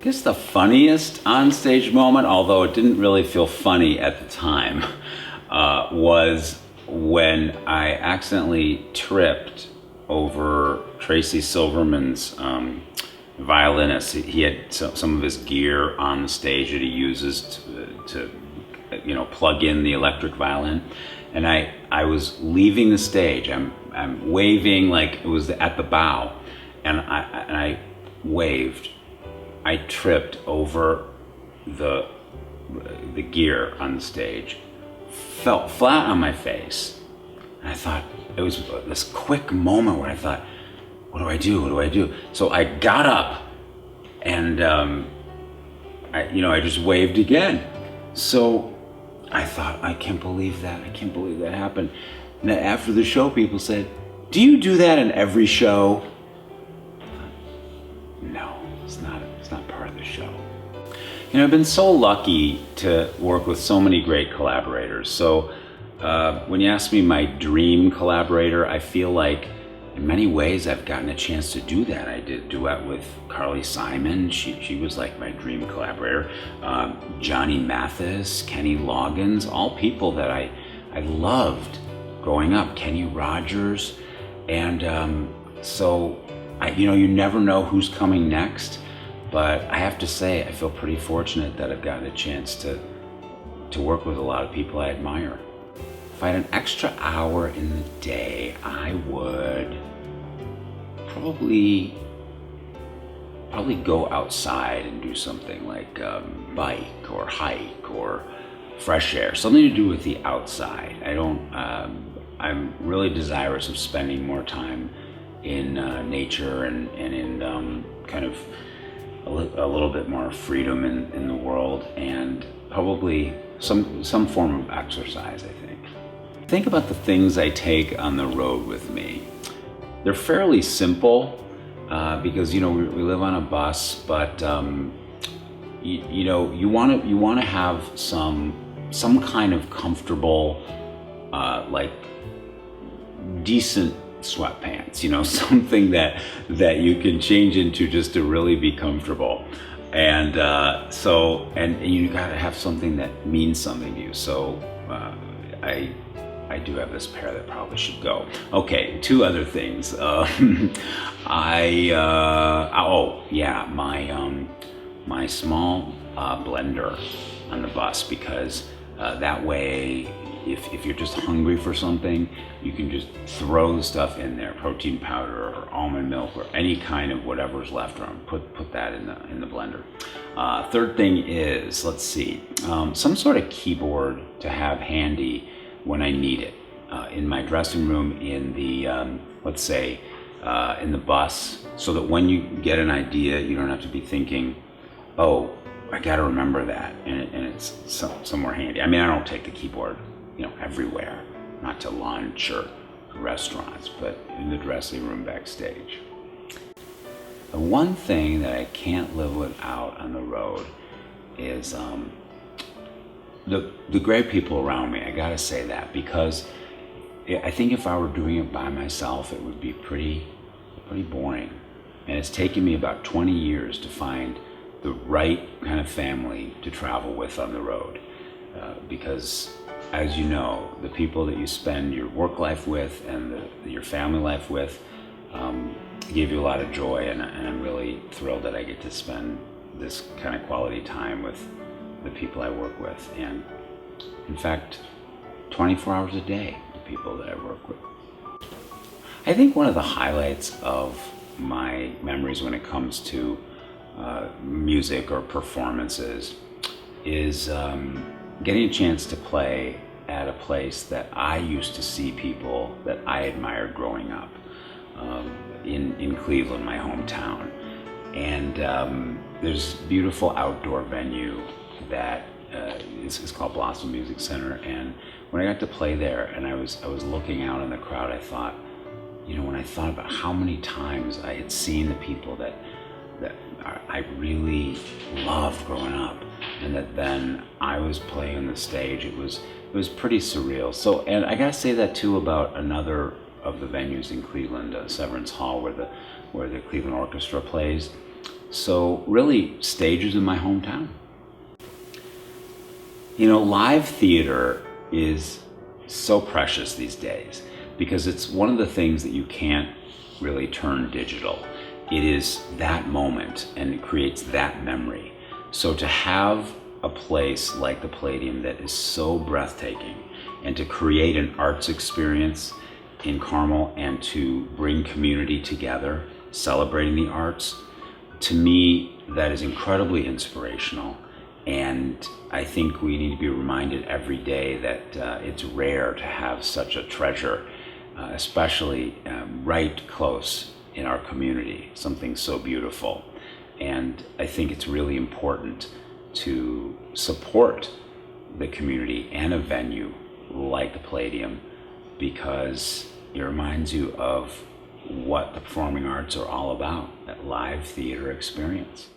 I guess the funniest onstage moment, although it didn't really feel funny at the time, was when I accidentally tripped over Tracy Silverman's violinist. He had some of his gear on the stage that he uses to plug in the electric violin. And I was leaving the stage. I'm waving like it was at the bow, and I waved. I tripped over the gear on the stage, fell flat on my face, and I thought, it was this quick moment where I thought, what do I do? What do I do? So I got up, and I just waved again. So I thought, I can't believe that happened. And after the show, people said, do you do that in every show? I thought, no, it's not part of the show. I've been so lucky to work with so many great collaborators. So when you ask me my dream collaborator, I feel like in many ways I've gotten a chance to do that. I did a duet with Carly Simon. She was like my dream collaborator. Johnny Mathis, Kenny Loggins, all people that I loved growing up. Kenny Rogers. And so you never know who's coming next. But I have to say, I feel pretty fortunate that I've gotten a chance to work with a lot of people I admire. If I had an extra hour in the day, I would probably go outside and do something like bike or hike or fresh air, something to do with the outside. I'm really desirous of spending more time in nature and in kind of a little bit more freedom in the world, and probably some form of exercise, I think. Think about the things I take on the road with me. They're fairly simple because we live on a bus, but you want to have some kind of comfortable, like decent sweatpants, something that you can change into just to really be comfortable. And and you gotta have something that means something to you. So I do have this pair that probably should go. Okay, two other things. My small blender on the bus, because that way, if you're just hungry for something, you can just throw the stuff in there, protein powder or almond milk or any kind of whatever's left around. Put that in the blender. Third thing is, let's see, some sort of keyboard to have handy when I need it. In my dressing room, in the let's say in the bus, so that when you get an idea, you don't have to be thinking, oh, I got to remember that, and it's somewhere handy. I mean, I don't take the keyboard everywhere, not to lunch or restaurants, but in the dressing room backstage. The one thing that I can't live without on the road is the great people around me. I gotta say that, because I think if I were doing it by myself, it would be pretty boring. And it's taken me about 20 years to find the right kind of family to travel with on the road, because as you know, the people that you spend your work life with and your family life with give you a lot of joy, and I'm really thrilled that I get to spend this kind of quality time with the people I work with, and in fact 24 hours a day, the people that I work with. I think one of the highlights of my memories when it comes to music or performances is getting a chance to play at a place that I used to see people that I admired growing up, in Cleveland, my hometown. And there's a beautiful outdoor venue that is called Blossom Music Center. And when I got to play there and I was looking out in the crowd, I thought, when I thought about how many times I had seen the people that I really loved growing up, and that then I was playing on the stage, it was pretty surreal. So, and I gotta say that too about another of the venues in Cleveland, Severance Hall, where the Cleveland Orchestra plays. So really, stages in my hometown. Live theater is so precious these days because it's one of the things that you can't really turn digital. It is that moment and it creates that memory. So to have a place like the Palladium that is so breathtaking and to create an arts experience in Carmel and to bring community together, celebrating the arts, to me, that is incredibly inspirational. And I think we need to be reminded every day that it's rare to have such a treasure, especially right close in our community, something so beautiful. And I think it's really important to support the community and a venue like the Palladium because it reminds you of what the performing arts are all about, that live theater experience.